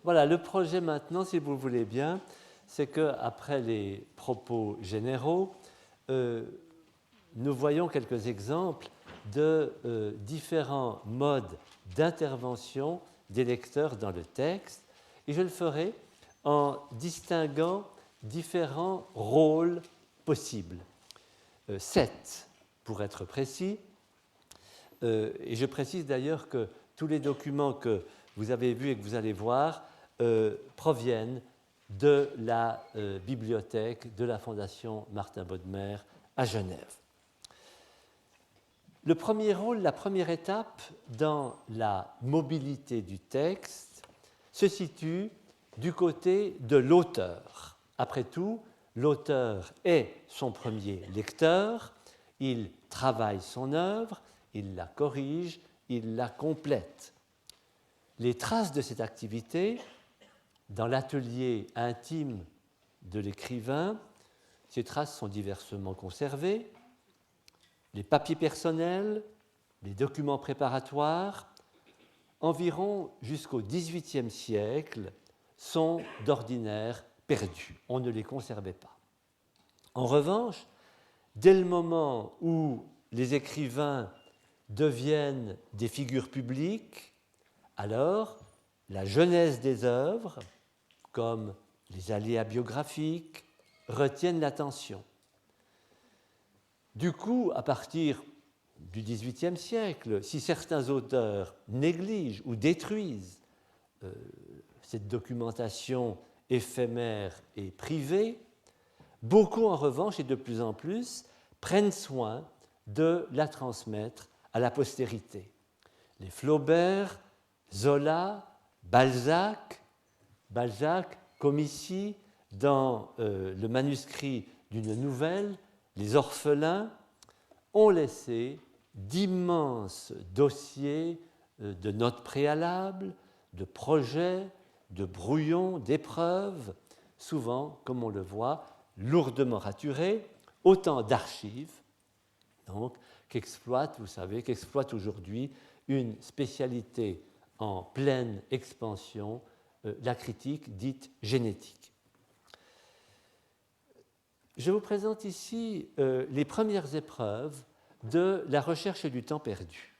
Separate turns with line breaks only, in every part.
voilà, le projet maintenant, si vous le voulez bien, c'est qu'après les propos généraux, nous voyons quelques exemples de différents modes d'intervention des lecteurs dans le texte, et je le ferai en distinguant différents rôles possibles. 7, pour être précis, et je précise d'ailleurs que tous les documents que vous avez vus et que vous allez voir proviennent de la bibliothèque de la Fondation Martin Bodmer à Genève. Le premier rôle, la première étape dans la mobilité du texte se situe du côté de l'auteur. Après tout, l'auteur est son premier lecteur, il travaille son œuvre, il la corrige, il la complète. Les traces de cette activité, dans l'atelier intime de l'écrivain, ces traces sont diversement conservées. Les papiers personnels, les documents préparatoires, environ jusqu'au XVIIIe siècle, sont d'ordinaire perdus. On ne les conservait pas. En revanche, dès le moment où les écrivains deviennent des figures publiques, alors la genèse des œuvres, comme les aléas biographiques, retiennent l'attention. Du coup, à partir du XVIIIe siècle, si certains auteurs négligent ou détruisent cette documentation éphémère et privée, beaucoup en revanche et de plus en plus prennent soin de la transmettre à la postérité. Les Flaubert, Zola, Balzac, comme ici dans le manuscrit d'une nouvelle, les orphelins, ont laissé d'immenses dossiers de notes préalables, de projets, de brouillons, d'épreuves, souvent, comme on le voit, lourdement raturés, autant d'archives donc, qu'exploite aujourd'hui une spécialité en pleine expansion, la critique dite génétique. Je vous présente ici les premières épreuves de la recherche du temps perdu,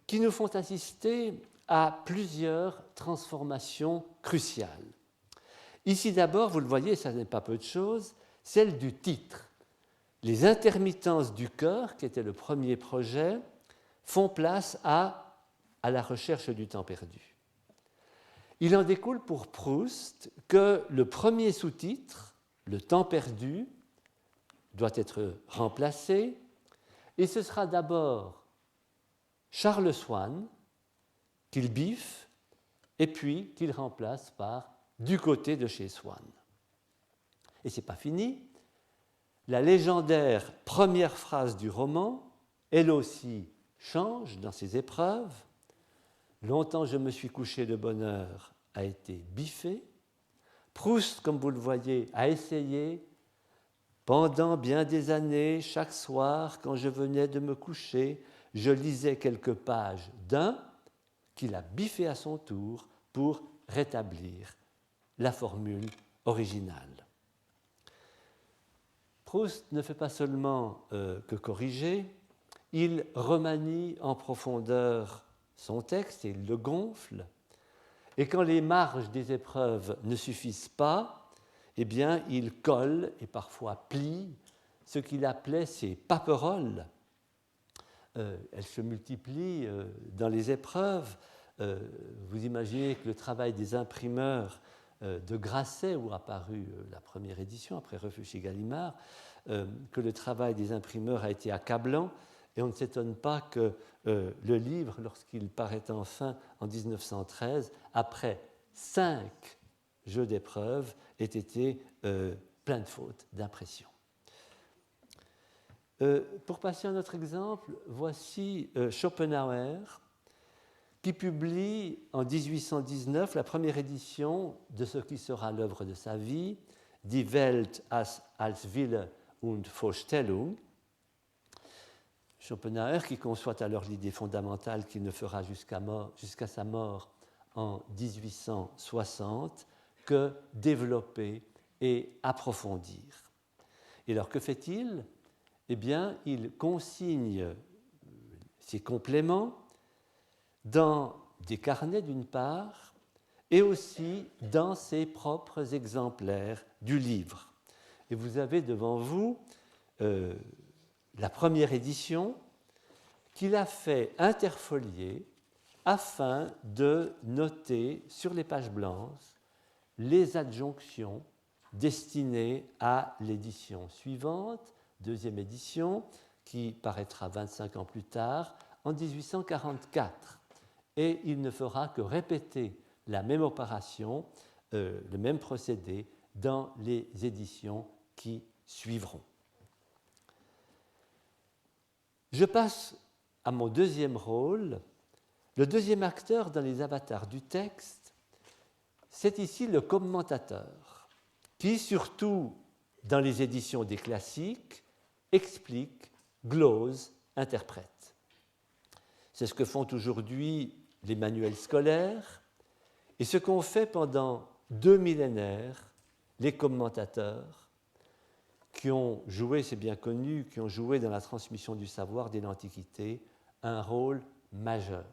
qui nous font assister à plusieurs transformations cruciales. Ici d'abord, vous le voyez, ça n'est pas peu de choses, celle du titre. Les intermittences du cœur, qui était le premier projet, font place à la recherche du temps perdu. Il en découle pour Proust que le premier sous-titre, le temps perdu, doit être remplacé, et ce sera d'abord Charles Swann qu'il biffe et puis qu'il remplace par Du côté de chez Swann. Et ce n'est pas fini. La légendaire première phrase du roman, elle aussi, change dans ses épreuves. Longtemps je me suis couché de bonne heure a été biffé. Proust, comme vous le voyez, a essayé pendant bien des années, chaque soir, quand je venais de me coucher, je lisais quelques pages d'un qu'il a biffé à son tour pour rétablir la formule originale. Proust ne fait pas seulement que corriger, il remanie en profondeur son texte et il le gonfle. Et quand les marges des épreuves ne suffisent pas, eh bien, il colle et parfois plie ce qu'il appelait ses paperoles. Elles se multiplient dans les épreuves. Vous imaginez que le travail des imprimeurs de Grasset, où a paru la première édition, après Refuge chez Gallimard, que le travail des imprimeurs a été accablant, et on ne s'étonne pas que le livre, lorsqu'il paraît enfin en 1913, après 5 jeux d'épreuves, ait été plein de fautes d'impression. Pour passer à un autre exemple, voici Schopenhauer, qui publie en 1819 la première édition de ce qui sera l'œuvre de sa vie, Die Welt als Wille und Vorstellung. Schopenhauer, qui conçoit alors l'idée fondamentale qu'il ne fera jusqu'à sa mort en 1860 que développer et approfondir. Et alors que fait-il ? Eh bien, il consigne ses compléments dans des carnets d'une part et aussi dans ses propres exemplaires du livre. Et vous avez devant vous la première édition qu'il a fait interfolier afin de noter sur les pages blanches les adjonctions destinées à l'édition suivante, deuxième édition, qui paraîtra 25 ans plus tard, en 1844. Et il ne fera que répéter la même opération, le même procédé, dans les éditions qui suivront. Je passe à mon deuxième rôle. Le deuxième acteur dans les avatars du texte, c'est ici le commentateur, qui, surtout dans les éditions des classiques, explique, glose, interprète. C'est ce que font aujourd'hui les manuels scolaires et ce qu'ont fait pendant 2 millénaires les commentateurs qui ont joué, c'est bien connu, qui ont joué dans la transmission du savoir dès l'Antiquité un rôle majeur,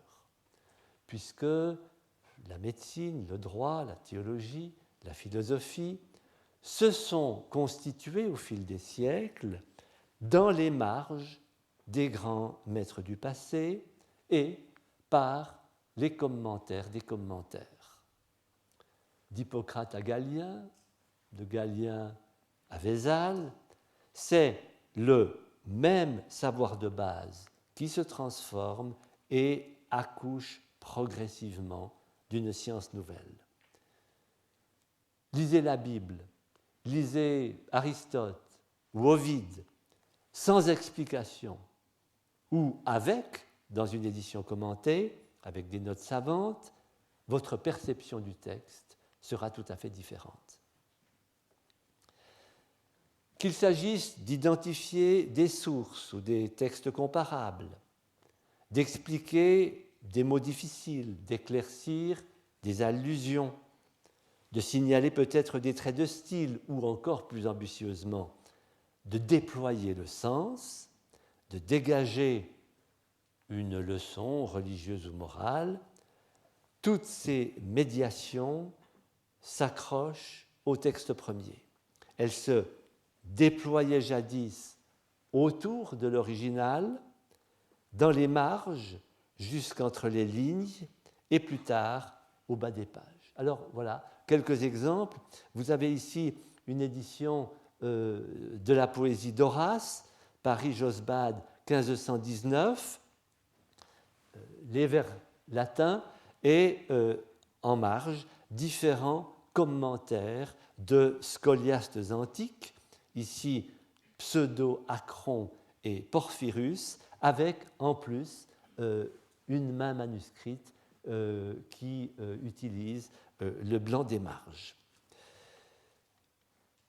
puisque la médecine, le droit, la théologie, la philosophie se sont constitués au fil des siècles dans les marges des grands maîtres du passé et par les commentaires des commentaires. D'Hippocrate à Galien, de Galien à Vézal, c'est le même savoir de base qui se transforme et accouche progressivement d'une science nouvelle. Lisez la Bible, lisez Aristote ou Ovide, sans explication, ou avec, dans une édition commentée, avec des notes savantes, votre perception du texte sera tout à fait différente. Qu'il s'agisse d'identifier des sources ou des textes comparables, d'expliquer des mots difficiles, d'éclaircir des allusions, de signaler peut-être des traits de style ou encore plus ambitieusement, de déployer le sens, de dégager une leçon religieuse ou morale, toutes ces médiations s'accrochent au texte premier. Elles se déployaient jadis autour de l'original, dans les marges, jusqu'entre les lignes, et plus tard au bas des pages. Alors voilà, quelques exemples. Vous avez ici une édition de la poésie d'Horace, Paris-Josbad, 1519, les vers latins, et en marge, différents commentaires de scholiastes antiques, ici Pseudo-Acron et Porphyrus, avec en plus une main manuscrite qui utilise le blanc des marges.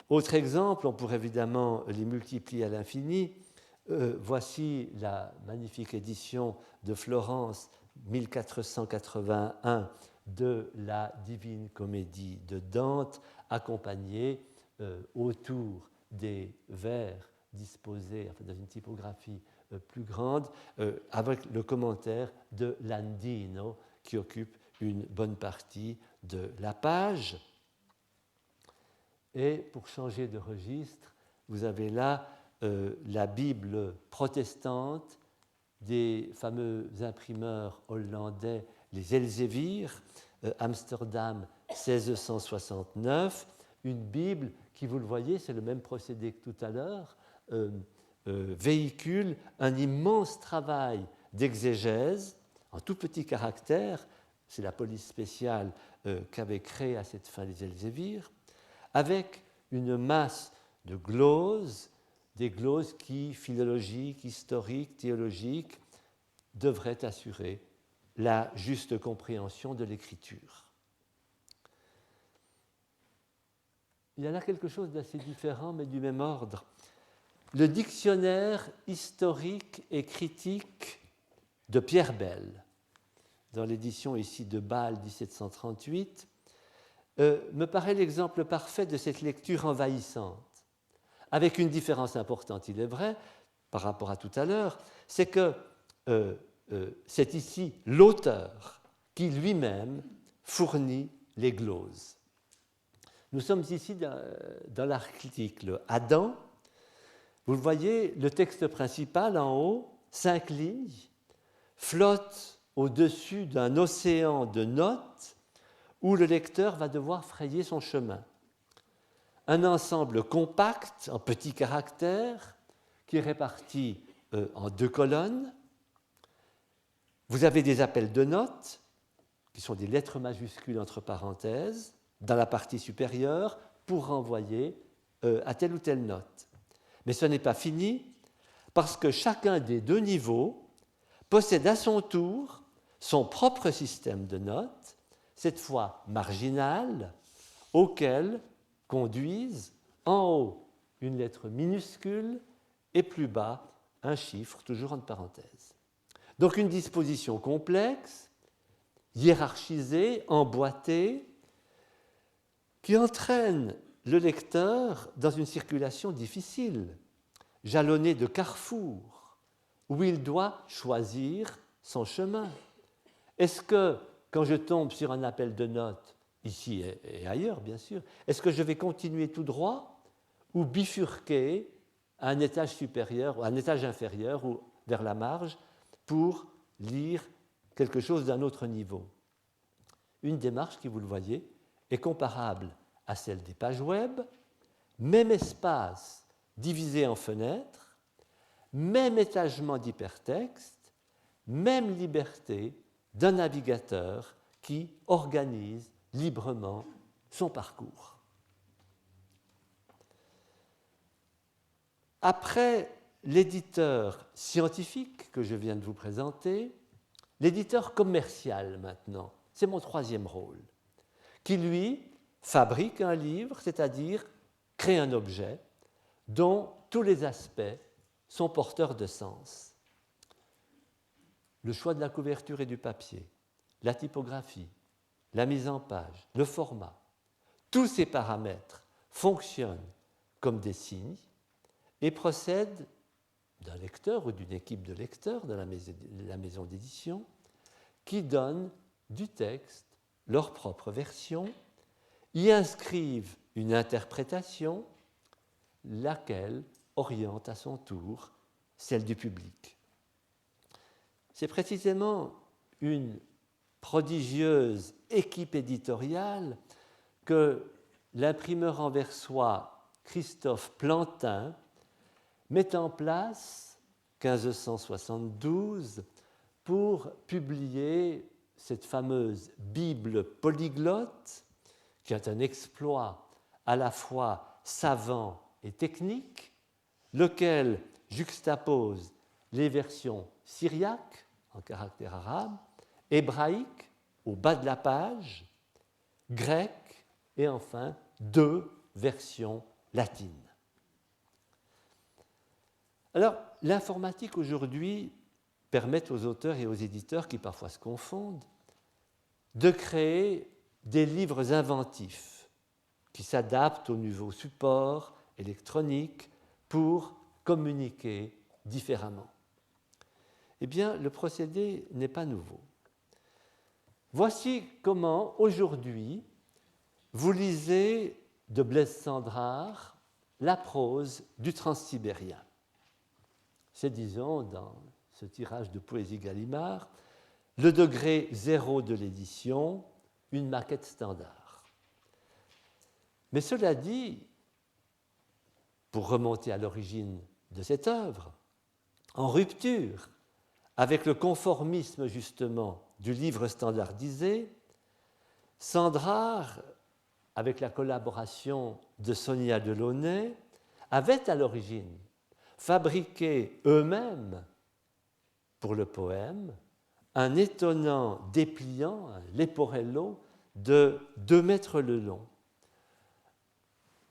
Autre exemple, on pourrait évidemment les multiplier à l'infini. Voici la magnifique édition de Florence 1481 de la Divine Comédie de Dante, accompagnée autour des vers disposés dans une typographie plus grande, avec le commentaire de Landino qui occupe une bonne partie de la page. Et pour changer de registre, vous avez là la Bible protestante des fameux imprimeurs hollandais, les Elsevier, Amsterdam 1669, une Bible qui, vous le voyez, c'est le même procédé que tout à l'heure, véhicule un immense travail d'exégèse en tout petit caractère, c'est la police spéciale qu'avaient créée à cette fin les Elsevier, avec une masse de gloses, des gloses qui, philologiques, historiques, théologiques, devraient assurer la juste compréhension de l'écriture. Il y a là quelque chose d'assez différent, mais du même ordre. Le dictionnaire historique et critique de Pierre Bell. dans l'édition ici de Bâle 1738, me paraît l'exemple parfait de cette lecture envahissante, avec une différence importante, il est vrai, par rapport à tout à l'heure, c'est que c'est ici l'auteur qui lui-même fournit les gloses. Nous sommes ici dans l'article Adam. Vous le voyez, le texte principal en haut, 5 lignes, flotte au-dessus d'un océan de notes où le lecteur va devoir frayer son chemin. Un ensemble compact, en petits caractères, qui est réparti en 2 colonnes. Vous avez des appels de notes, qui sont des lettres majuscules entre parenthèses, dans la partie supérieure, pour renvoyer à telle ou telle note. Mais ce n'est pas fini, parce que chacun des 2 niveaux possède à son tour son propre système de notes, cette fois marginal, auquel conduisent en haut une lettre minuscule et plus bas un chiffre, toujours entre parenthèses. Donc une disposition complexe, hiérarchisée, emboîtée, qui entraîne le lecteur dans une circulation difficile, jalonnée de carrefours, où il doit choisir son chemin. Est-ce que, quand je tombe sur un appel de notes, ici et ailleurs bien sûr, est-ce que je vais continuer tout droit ou bifurquer à un étage supérieur, ou à un étage inférieur ou vers la marge pour lire quelque chose d'un autre niveau? Une démarche qui, vous le voyez, est comparable à celle des pages web, même espace divisé en fenêtres, même étagement d'hypertexte, même liberté d'un navigateur qui organise librement son parcours. Après l'éditeur scientifique que je viens de vous présenter, l'éditeur commercial maintenant, c'est mon 3e rôle, qui lui fabrique un livre, c'est-à-dire crée un objet dont tous les aspects sont porteurs de sens. Le choix de la couverture et du papier, la typographie, la mise en page, le format, tous ces paramètres fonctionnent comme des signes et procèdent d'un lecteur ou d'une équipe de lecteurs de la maison d'édition qui donnent du texte leur propre version, y inscrivent une interprétation, laquelle oriente à son tour celle du public. C'est précisément une prodigieuse équipe éditoriale que l'imprimeur anversois Christophe Plantin met en place 1572 pour publier cette fameuse Bible polyglotte, qui est un exploit à la fois savant et technique, lequel juxtapose les versions syriaques en caractère arabe, hébraïque au bas de la page, grec et enfin 2 versions latines. Alors, l'informatique aujourd'hui permet aux auteurs et aux éditeurs, qui parfois se confondent, de créer des livres inventifs qui s'adaptent au nouveau support électronique pour communiquer différemment. Eh bien, le procédé n'est pas nouveau. Voici comment, aujourd'hui, vous lisez de Blaise Cendrars la prose du Transsibérien. C'est, disons, dans ce tirage de Poésie Gallimard, le degré 0 de l'édition, une maquette standard. Mais cela dit, pour remonter à l'origine de cette œuvre, en rupture avec le conformisme justement du livre standardisé, Cendrars, avec la collaboration de Sonia Delaunay, avaient à l'origine fabriqué eux-mêmes, pour le poème, un étonnant dépliant, un leporello, de 2 mètres le long.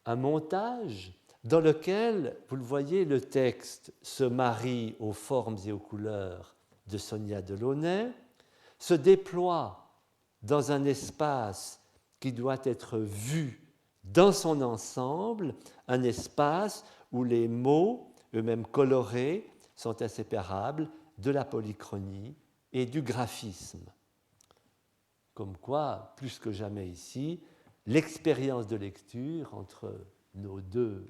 Un montage dans lequel, vous le voyez, le texte se marie aux formes et aux couleurs de Sonia Delaunay, se déploie dans un espace qui doit être vu dans son ensemble, un espace où les mots, eux-mêmes colorés, sont inséparables de la polychronie et du graphisme. Comme quoi, plus que jamais ici, l'expérience de lecture entre nos deux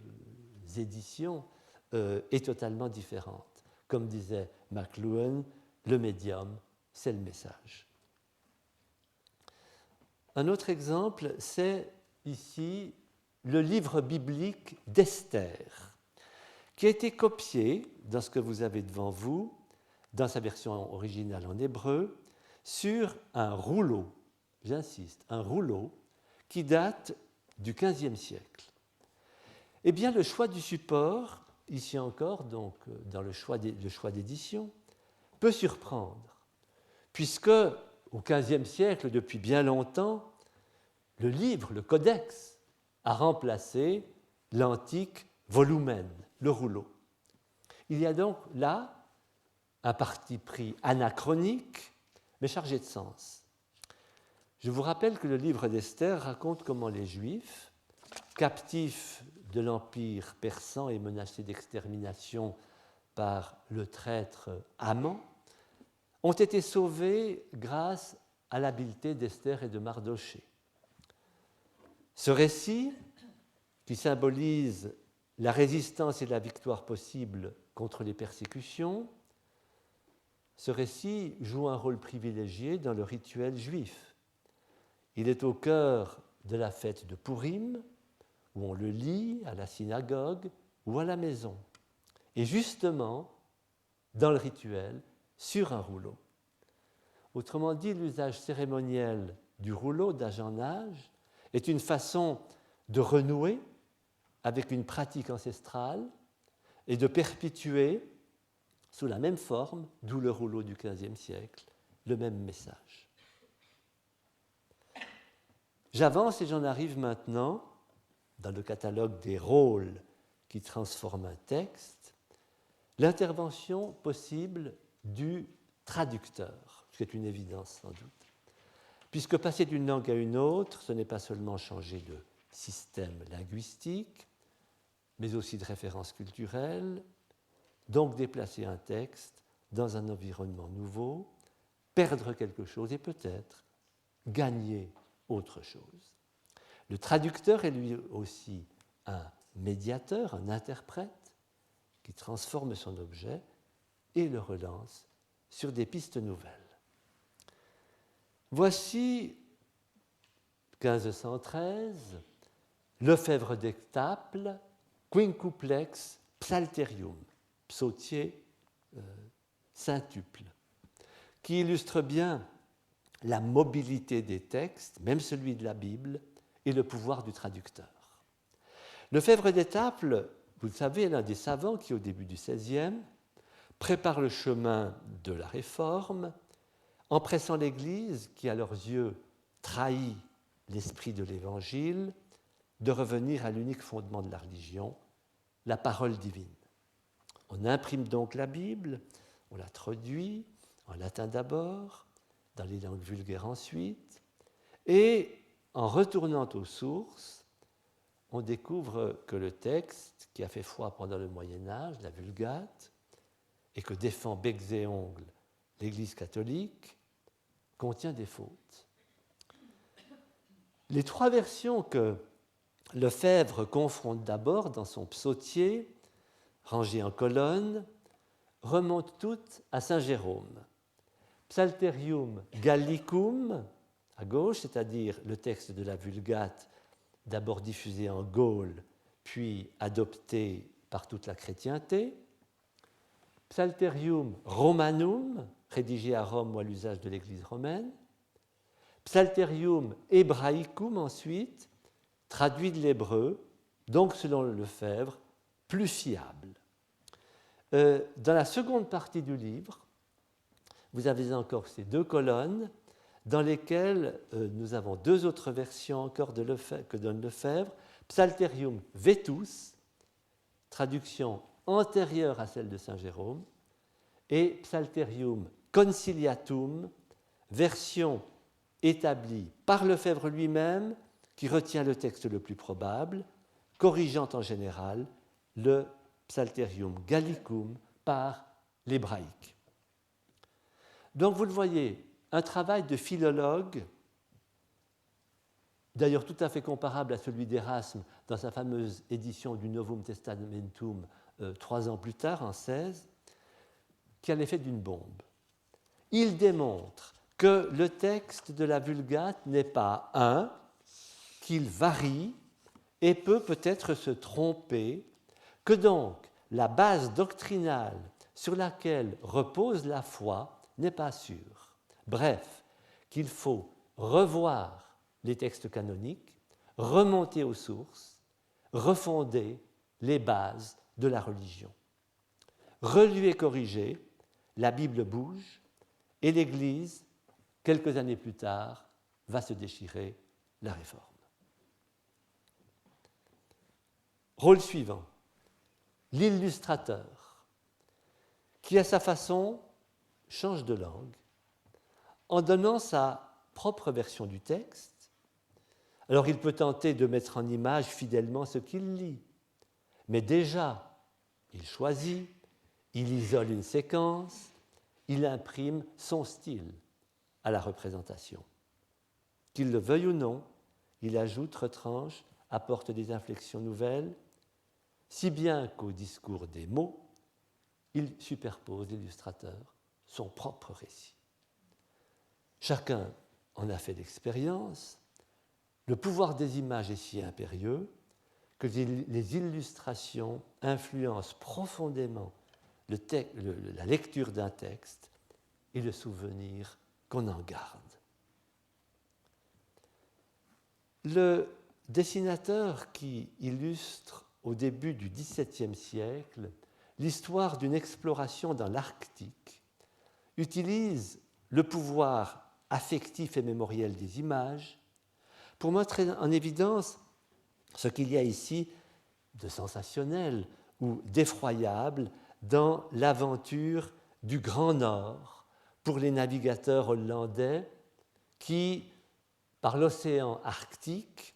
éditions est totalement différente. Comme disait McLuhan, le médium, c'est le message. Un autre exemple, c'est ici le livre biblique d'Esther, qui a été copié dans ce que vous avez devant vous, dans sa version originale en hébreu, sur un rouleau, j'insiste, un rouleau qui date du XVe siècle. Eh bien, le choix du support, ici encore, donc dans le choix d'édition, peut surprendre, puisque au XVe siècle, depuis bien longtemps, le livre, le codex, a remplacé l'antique volumen, le rouleau. Il y a donc là un parti pris anachronique, mais chargé de sens. Je vous rappelle que le livre d'Esther raconte comment les Juifs, captifs de l'Empire persan et menacés d'extermination par le traître Haman, ont été sauvés grâce à l'habileté d'Esther et de Mardochée. Ce récit, qui symbolise la résistance et la victoire possible contre les persécutions, ce récit joue un rôle privilégié dans le rituel juif. Il est au cœur de la fête de Pourim, où on le lit à la synagogue ou à la maison. Et justement, dans le rituel, sur un rouleau. Autrement dit, l'usage cérémoniel du rouleau d'âge en âge est une façon de renouer avec une pratique ancestrale et de perpétuer, sous la même forme, d'où le rouleau du XVe siècle, le même message. J'avance et j'en arrive maintenant, dans le catalogue des rôles qui transforment un texte, l'intervention possible du traducteur, ce qui est une évidence sans doute. Puisque passer d'une langue à une autre, ce n'est pas seulement changer de système linguistique, mais aussi de référence culturelle, donc déplacer un texte dans un environnement nouveau, perdre quelque chose et peut-être gagner autre chose. Le traducteur est lui aussi un médiateur, un interprète, qui transforme son objet et le relance sur des pistes nouvelles. Voici 1513, Lefebvre d'Etaples, Quincuplex Psalterium, psautier centuple, qui illustre bien la mobilité des textes, même celui de la Bible, et le pouvoir du traducteur. Lefebvre d'Etaples, vous le savez, est l'un des savants qui, au début du XVIe, prépare le chemin de la Réforme en pressant l'Église, qui à leurs yeux trahit l'esprit de l'Évangile, de revenir à l'unique fondement de la religion, la parole divine. On imprime donc la Bible, on la traduit, en latin d'abord, dans les langues vulgaires ensuite, et en retournant aux sources, on découvre que le texte, qui a fait foi pendant le Moyen-Âge, la Vulgate, et que défend becs et ongles l'Église catholique, contient des fautes. Les trois versions que Lefebvre confronte d'abord dans son psautier, rangé en colonnes, remontent toutes à saint Jérôme. Psalterium Gallicum, à gauche, c'est-à-dire le texte de la Vulgate, d'abord diffusé en Gaule, puis adopté par toute la chrétienté. Psalterium Romanum, rédigé à Rome ou à l'usage de l'Église romaine. Psalterium Hebraicum, ensuite, traduit de l'hébreu, donc selon Lefebvre, plus fiable. Dans la seconde partie du livre, vous avez encore ces deux colonnes dans lesquelles nous avons deux autres versions encore que donne Lefebvre. Psalterium Vetus, traduction antérieure à celle de saint Jérôme, et Psalterium Conciliatum, version établie par Lefebvre lui-même, qui retient le texte le plus probable, corrigeant en général le Psalterium Gallicum par l'hébraïque. Donc vous le voyez, un travail de philologue, d'ailleurs tout à fait comparable à celui d'Erasme dans sa fameuse édition du Novum Testamentum 3 ans plus tard, en 16, qui a l'effet d'une bombe. Il démontre que le texte de la Vulgate n'est pas un, qu'il varie et peut peut-être se tromper, que donc la base doctrinale sur laquelle repose la foi n'est pas sûre. Bref, qu'il faut revoir les textes canoniques, remonter aux sources, refonder les bases de la religion. Relu et corrigé, la Bible bouge et l'Église, quelques années plus tard, va se déchirer la Réforme. Rôle suivant, l'illustrateur, qui à sa façon change de langue en donnant sa propre version du texte. Alors il peut tenter de mettre en image fidèlement ce qu'il lit, mais déjà, il choisit, il isole une séquence, il imprime son style à la représentation. Qu'il le veuille ou non, il ajoute, retranche, apporte des inflexions nouvelles, si bien qu'au discours des mots, il superpose, l'illustrateur, son propre récit. Chacun en a fait l'expérience. Le pouvoir des images est si impérieux que les illustrations influencent profondément la lecture d'un texte et le souvenir qu'on en garde. Le dessinateur qui illustre au début du XVIIe siècle l'histoire d'une exploration dans l'Arctique utilise le pouvoir affectif et mémoriel des images pour montrer en évidence ce qu'il y a ici de sensationnel ou d'effroyable dans l'aventure du Grand Nord pour les navigateurs hollandais qui, par l'océan Arctique,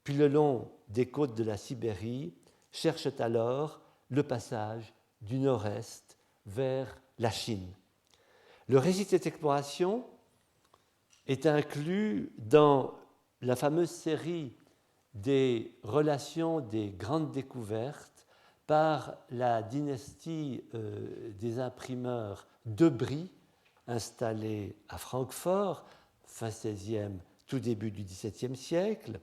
puis le long des côtes de la Sibérie, cherchent alors le passage du nord-est vers la Chine. Le récit de cette exploration est inclus dans la fameuse série des relations des grandes découvertes par la dynastie des imprimeurs de Brie, installée à Francfort, fin XVIe, tout début du XVIIe siècle.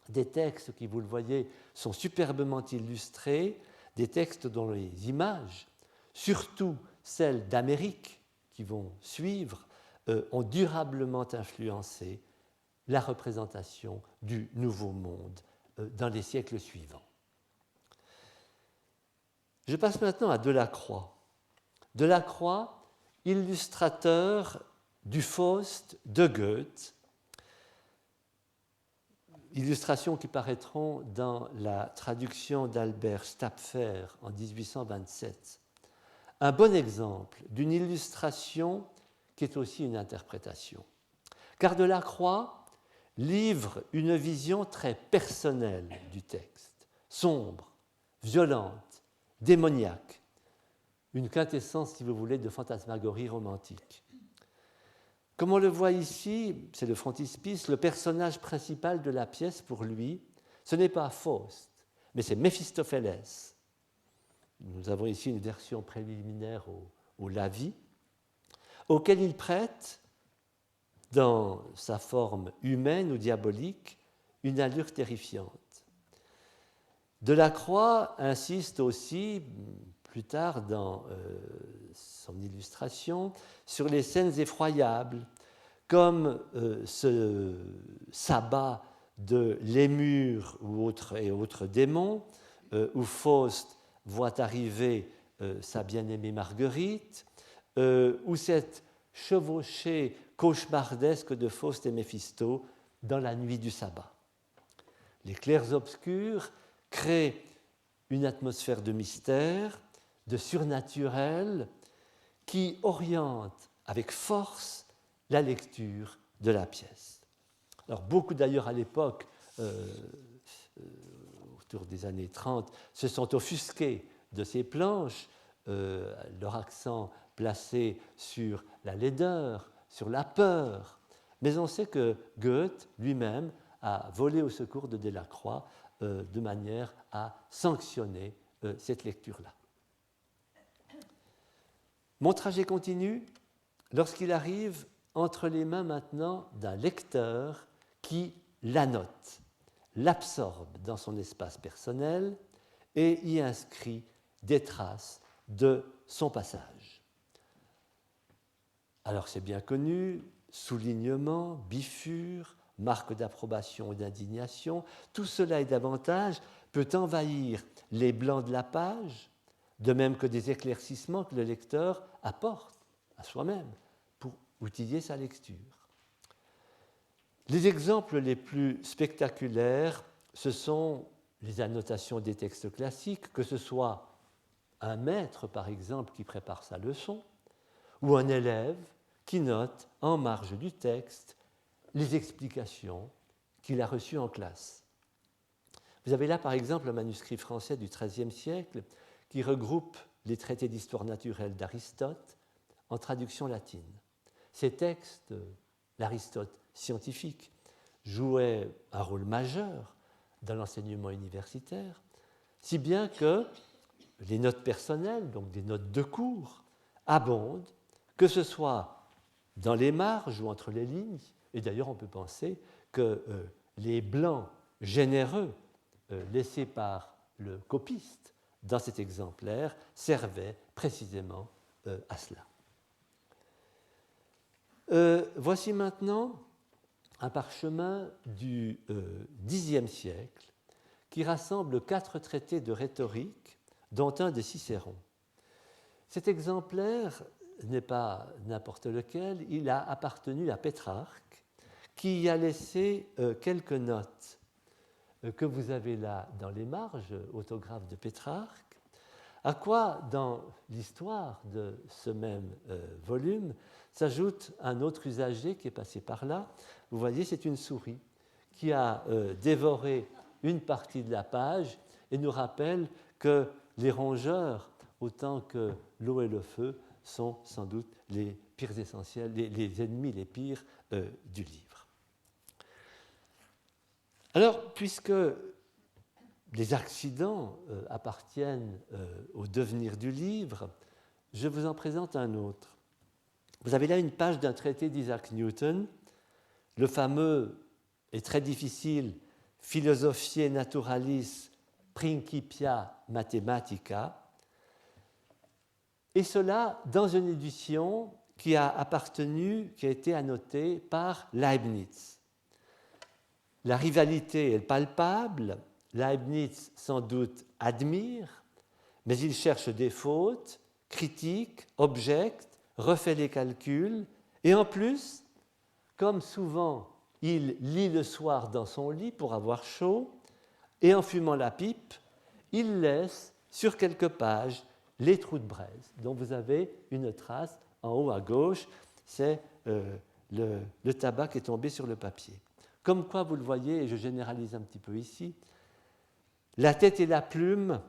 Des textes qui, vous le voyez, sont superbement illustrés, des textes dont les images, surtout celles d'Amérique qui vont suivre, ont durablement influencé la représentation du Nouveau Monde dans les siècles suivants. Je passe maintenant à Delacroix. Delacroix, illustrateur du Faust de Goethe, illustrations qui paraîtront dans la traduction d'Albert Stapfer en 1827. Un bon exemple d'une illustration qui est aussi une interprétation. Car Delacroix livre une vision très personnelle du texte, sombre, violente, démoniaque, une quintessence, si vous voulez, de fantasmagorie romantique. Comme on le voit ici, c'est le frontispice, le personnage principal de la pièce pour lui, ce n'est pas Faust, mais c'est Méphistophélès. Nous avons ici une version préliminaire au Lavis, auquel il prête, dans sa forme humaine ou diabolique, une allure terrifiante. Delacroix insiste aussi, plus tard dans son illustration, sur les scènes effroyables, comme ce sabbat de Lémur et autres démons, où Faust voit arriver sa bien-aimée Marguerite, ou cette chevauchée cauchemardesque de Faust et Méphisto dans la nuit du sabbat. Les clairs-obscurs créent une atmosphère de mystère, de surnaturel, qui oriente avec force la lecture de la pièce. Alors beaucoup d'ailleurs à l'époque, autour des années 30, se sont offusqués de ces planches, leur accent placé sur la laideur, sur la peur. Mais on sait que Goethe lui-même a volé au secours de Delacroix de manière à sanctionner cette lecture-là. Mon trajet continue lorsqu'il arrive entre les mains maintenant d'un lecteur qui l'annote, l'absorbe dans son espace personnel et y inscrit des traces de son passage. Alors c'est bien connu, soulignement, bifure, marque d'approbation ou d'indignation, tout cela et davantage peut envahir les blancs de la page, de même que des éclaircissements que le lecteur apporte à soi-même pour outiller sa lecture. Les exemples les plus spectaculaires, ce sont les annotations des textes classiques, que ce soit un maître, par exemple, qui prépare sa leçon, ou un élève qui note en marge du texte les explications qu'il a reçues en classe. Vous avez là, par exemple, un manuscrit français du XIIIe siècle qui regroupe les traités d'histoire naturelle d'Aristote en traduction latine. Ces textes, l'Aristote scientifique, jouait un rôle majeur dans l'enseignement universitaire, si bien que les notes personnelles, donc des notes de cours, abondent, que ce soit dans les marges ou entre les lignes, et d'ailleurs on peut penser que les blancs généreux laissés par le copiste dans cet exemplaire servaient précisément à cela. Voici maintenant un parchemin du Xe siècle qui rassemble 4 traités de rhétorique, dont un de Cicéron. Cet exemplaire n'est pas n'importe lequel, il a appartenu à Pétrarque, qui y a laissé quelques notes que vous avez là dans les marges, autographe de Pétrarque, à quoi, dans l'histoire de ce même volume, s'ajoute un autre usager qui est passé par là. Vous voyez, c'est une souris qui a dévoré une partie de la page et nous rappelle que les rongeurs, autant que l'eau et le feu, sont sans doute les pires essentiels, les ennemis les pires du livre. Alors, puisque les accidents appartiennent au devenir du livre, je vous en présente un autre. Vous avez là une page d'un traité d'Isaac Newton, le fameux et très difficile Philosophiae Naturalis Principia Mathematica, et cela dans une édition qui a été annotée par Leibniz. La rivalité est palpable, Leibniz sans doute admire, mais il cherche des fautes, critique, objecte, refait les calculs, et en plus, comme souvent, il lit le soir dans son lit pour avoir chaud, et en fumant la pipe, il laisse sur quelques pages les trous de braise, dont vous avez une trace en haut à gauche, c'est le tabac qui est tombé sur le papier. Comme quoi, vous le voyez, et je généralise un petit peu ici, la tête et la plume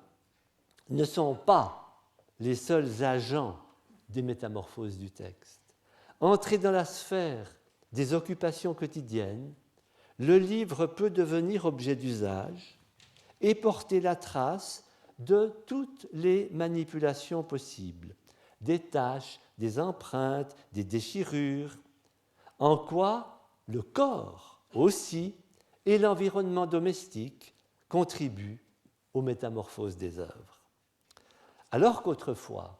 ne sont pas les seuls agents des métamorphoses du texte. Entré dans la sphère des occupations quotidiennes, le livre peut devenir objet d'usage et porter la trace de toutes les manipulations possibles, des taches, des empreintes, des déchirures, en quoi le corps aussi et l'environnement domestique contribuent aux métamorphoses des œuvres. Alors qu'autrefois,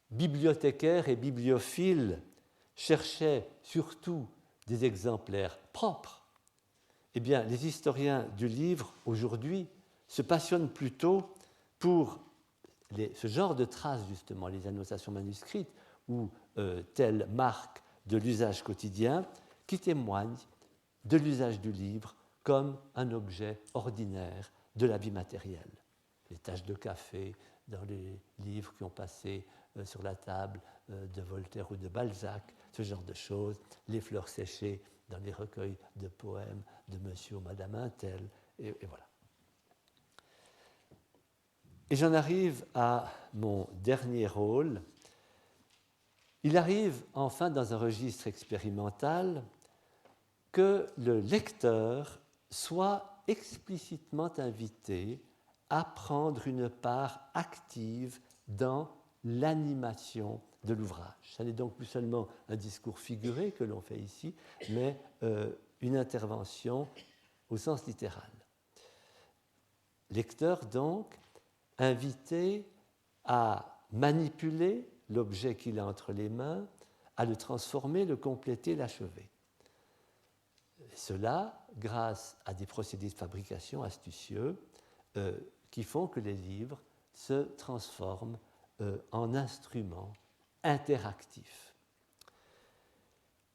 bibliothécaires et bibliophiles cherchaient surtout des exemplaires propres, eh bien, les historiens du livre, aujourd'hui, se passionnent plutôt pour ce genre de traces, justement, les annotations manuscrites ou telles marques de l'usage quotidien qui témoignent de l'usage du livre comme un objet ordinaire de la vie matérielle. les taches de café dans les livres qui ont passé sur la table de Voltaire ou de Balzac, ce genre de choses, les fleurs séchées dans les recueils de poèmes de monsieur ou madame Intel, et voilà. Et j'en arrive à mon dernier rôle. Il arrive enfin dans un registre expérimental que le lecteur soit explicitement invité à prendre une part active dans l'animation de l'ouvrage. Ce n'est donc plus seulement un discours figuré que l'on fait ici, mais une intervention au sens littéral. Lecteur donc invité à manipuler l'objet qu'il a entre les mains, à le transformer, le compléter, l'achever. Et cela grâce à des procédés de fabrication astucieux qui font que les livres se transforment en instruments interactifs.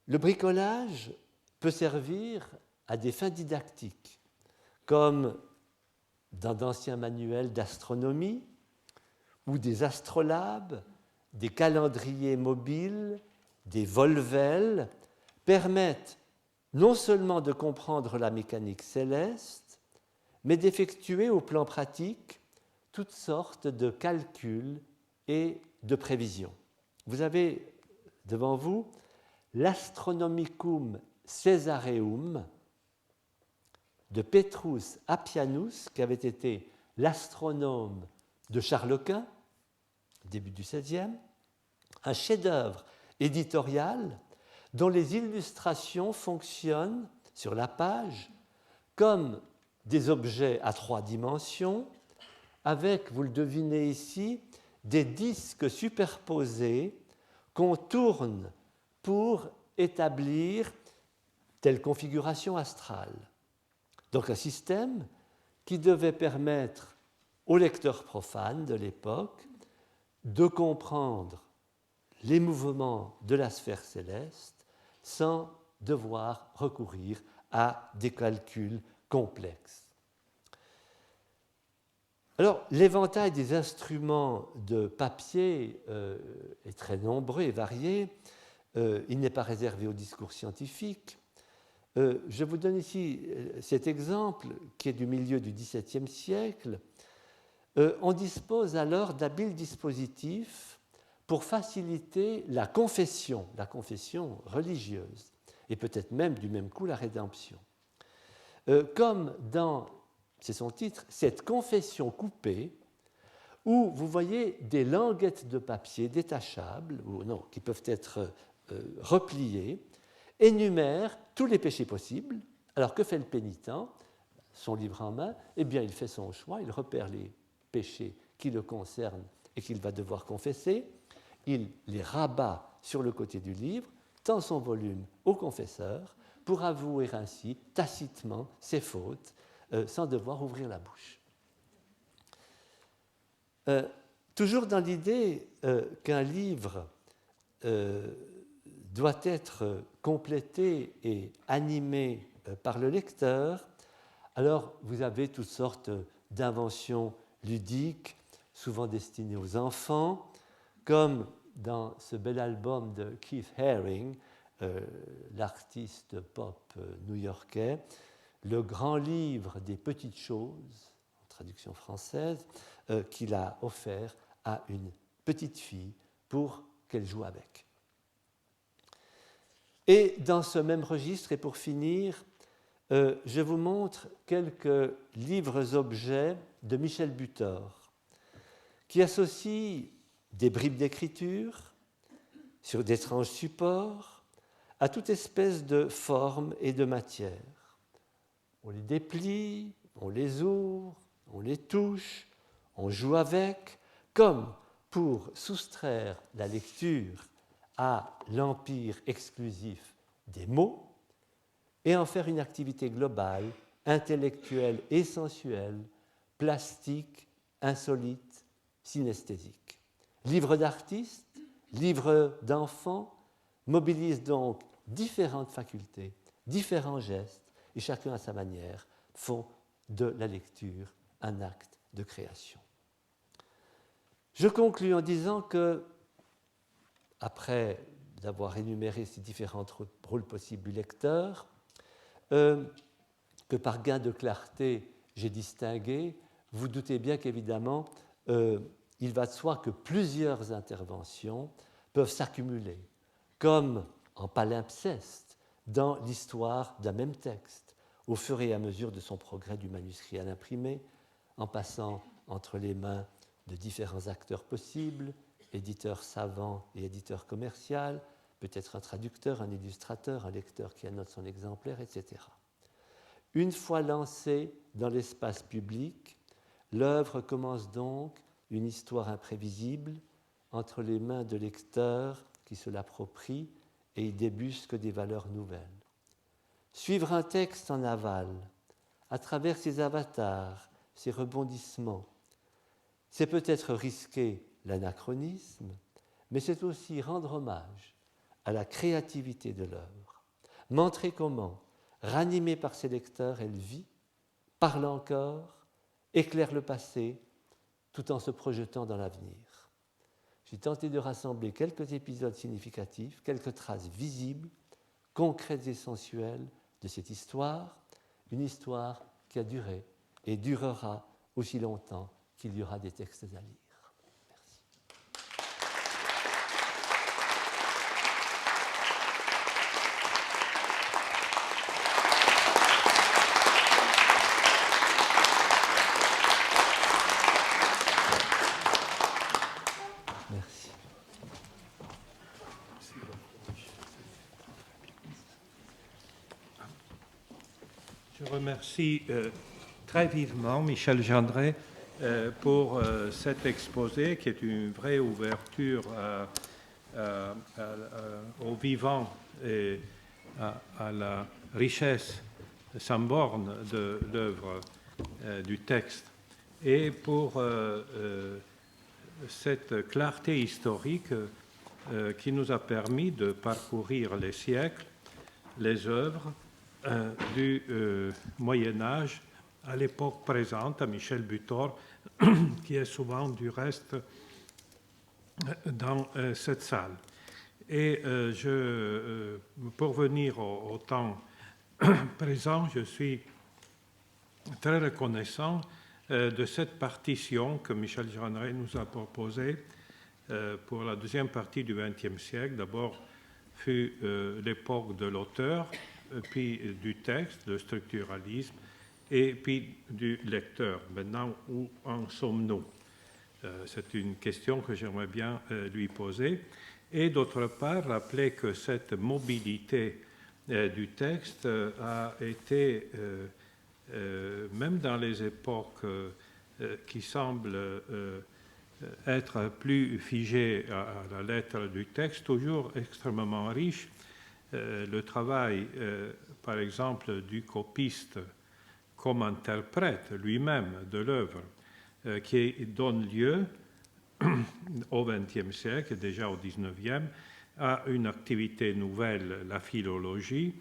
Le bricolage peut servir à des fins didactiques, comme dans d'anciens manuels d'astronomie ou des astrolabes, des calendriers mobiles, des volvels, permettent non seulement de comprendre la mécanique céleste, mais d'effectuer au plan pratique toutes sortes de calculs et de prévisions. Vous avez devant vous l'Astronomicum Caesareum de Petrus Appianus, qui avait été l'astronome de Charles Quint, début du XVIe, un chef-d'œuvre éditorial dont les illustrations fonctionnent sur la page comme des objets à 3 dimensions, avec, vous le devinez ici, des disques superposés qu'on tourne pour établir telle configuration astrale. Donc un système qui devait permettre aux lecteurs profanes de l'époque de comprendre les mouvements de la sphère céleste sans devoir recourir à des calculs complexes. Alors, l'éventail des instruments de papier est très nombreux et varié. Il n'est pas réservé au discours scientifique. Je vous donne ici cet exemple qui est du milieu du XVIIe siècle. On dispose alors d'habiles dispositifs pour faciliter la confession religieuse, et peut-être même du même coup la rédemption. Comme dans, c'est son titre, cette confession coupée, où vous voyez des languettes de papier détachables, ou non, qui peuvent être repliées, énumèrent tous les péchés possibles. Alors que fait le pénitent? Son livre en main, eh bien il fait son choix, il repère les péchés qui le concernent et qu'il va devoir confesser, il les rabat sur le côté du livre, tend son volume au confesseur pour avouer ainsi tacitement ses fautes sans devoir ouvrir la bouche. Toujours dans l'idée qu'un livre doit être complété et animé par le lecteur, alors vous avez toutes sortes d'inventions ludiques, souvent destinées aux enfants, comme dans ce bel album de Keith Haring, l'artiste pop new-yorkais, le grand livre des petites choses, en traduction française, qu'il a offert à une petite fille pour qu'elle joue avec. Et dans ce même registre, et pour finir, je vous montre quelques livres-objets de Michel Butor, qui associent des bribes d'écriture sur d'étranges supports à toute espèce de forme et de matière. On les déplie, on les ouvre, on les touche, on joue avec, comme pour soustraire la lecture à l'empire exclusif des mots et en faire une activité globale, intellectuelle et sensuelle, plastique, insolite, synesthésique. Livre d'artistes, livre d'enfants mobilisent donc différentes facultés, différents gestes, et chacun à sa manière font de la lecture un acte de création. Je conclus en disant que, après d'avoir énuméré ces différents rôles possibles du lecteur, que par gain de clarté j'ai distingué, vous doutez bien qu'évidemment, il va de soi que plusieurs interventions peuvent s'accumuler, comme en palimpseste, dans l'histoire d'un même texte, au fur et à mesure de son progrès du manuscrit à l'imprimé, en passant entre les mains de différents acteurs possibles, éditeur savant et éditeur commercial, peut-être un traducteur, un illustrateur, un lecteur qui annote son exemplaire, etc. Une fois lancée dans l'espace public, l'œuvre commence donc une histoire imprévisible entre les mains de lecteurs qui se l'approprient et y débusquent des valeurs nouvelles. Suivre un texte en aval, à travers ses avatars, ses rebondissements, c'est peut-être risquer l'anachronisme, mais c'est aussi rendre hommage à la créativité de l'œuvre, montrer comment, ranimée par ses lecteurs, elle vit, parle encore, éclaire le passé, tout en se projetant dans l'avenir. J'ai tenté de rassembler quelques épisodes significatifs, quelques traces visibles, concrètes et sensuelles de cette histoire, une histoire qui a duré et durera aussi longtemps qu'il y aura des textes à lire. Merci. Merci.
Je remercie très vivement Michel Gendret pour cet exposé qui est une vraie ouverture au vivant et à la richesse sans borne de l'œuvre du texte et pour cette clarté historique qui nous a permis de parcourir les siècles, les œuvres du Moyen-Âge à l'époque présente, à Michel Butor, qui est souvent du reste dans cette salle. Et pour venir au temps présent, je suis très reconnaissant de cette partition que Michel Gendret nous a proposée pour la deuxième partie du XXe siècle. D'abord fut l'époque de l'auteur, puis du texte, le structuralisme, et puis du lecteur. Maintenant, où en sommes-nous? C'est une question que j'aimerais bien lui poser. Et d'autre part, rappeler que cette mobilité du texte a été, même dans les époques qui semblent être plus figées à la lettre du texte, toujours extrêmement riche. Le travail, par exemple, du copiste comme interprète lui-même de l'œuvre, qui donne lieu au XXe siècle, déjà au XIXe, à une activité nouvelle, la philologie,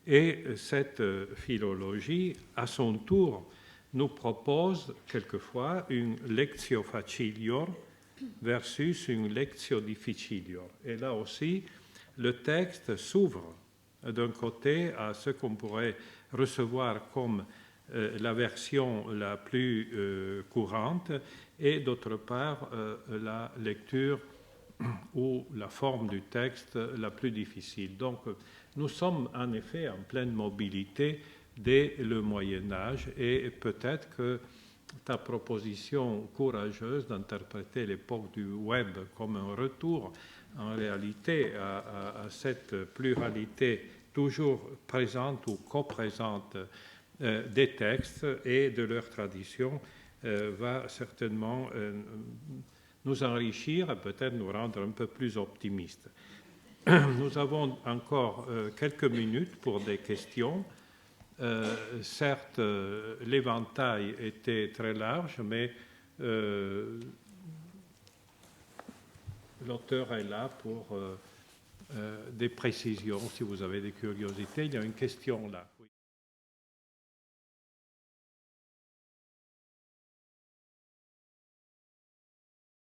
et cette philologie, à son tour, nous propose quelquefois une lectio facilior versus une lectio difficilior. Et là aussi, le texte s'ouvre d'un côté à ce qu'on pourrait recevoir comme la version la plus courante et d'autre part la lecture ou la forme du texte la plus difficile. Donc nous sommes en effet en pleine mobilité dès le Moyen-Âge et peut-être que ta proposition courageuse d'interpréter l'époque du web comme un retour en réalité à cette pluralité toujours présente ou coprésente des textes et de leur tradition va certainement nous enrichir et peut-être nous rendre un peu plus optimistes. Nous avons encore quelques minutes pour des questions. Certes, l'éventail était très large, mais l'auteur est là pour des précisions, si vous avez des curiosités. Il y a une question là.